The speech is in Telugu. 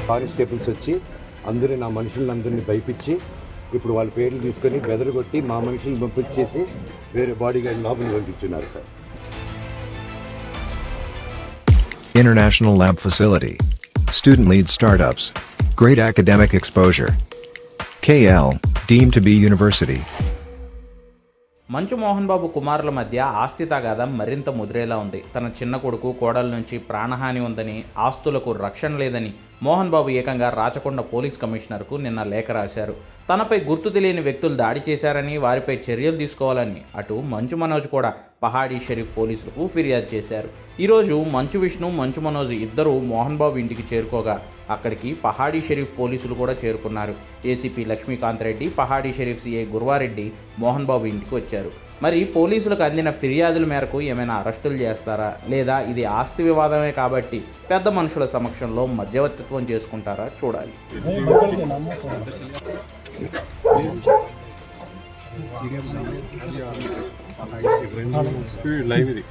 కానిస్టేబుల్స్ వచ్చి అందరూ నా మనుషులందరినీ భయపించి ఇప్పుడు వాళ్ళ పేర్లు తీసుకొని బెదరగొట్టి మా మనుషులు పంపించేసి వేరే బాడీ గార్డ్ లోపలికి పంపించున్నారు sir. International Lab Facility. Student lead startups. Great academic exposure. KL, deemed to be university. మంచు మోహన్ బాబు కుమారుల మధ్య ఆస్తి తగాదం మరింత ముదిరేలా ఉంది. తన చిన్న కొడుకు కోడల నుంచి ప్రాణహాని ఉందని, ఆస్తులకు రక్షణ లేదని మోహన్ బాబు ఏకంగా రాచకొండ పోలీస్ కమిషనర్కు నిన్న లేఖ రాశారు. తనపై గుర్తు తెలియని వ్యక్తులు దాడి చేశారని, వారిపై చర్యలు తీసుకోవాలని అటు మంచు మనోజ్ కూడా పహాడీ షరీఫ్ పోలీసులకు ఫిర్యాదు చేశారు. ఈరోజు మంచు విష్ణు, మంచు మనోజ్ ఇద్దరూ మోహన్ బాబు ఇంటికి చేరుకోగా అక్కడికి పహాడీ షరీఫ్ పోలీసులు కూడా చేరుకున్నారు. ఏసీపీ లక్ష్మీకాంత్ రెడ్డి, పహాడీ షరీఫ్ సీఐ గురువారెడ్డి మోహన్ బాబు ఇంటికి వచ్చారు. మరి పోలీసులకు అందిన ఫిర్యాదుల మేరకు ఏమైనా అరెస్టులు చేస్తారా, లేదా ఇది ఆస్తి వివాదమే కాబట్టి పెద్ద మనుషుల సమక్షంలో మధ్యవర్తిత్వం చేసుకుంటారా చూడాలి. లైవ్ ఇది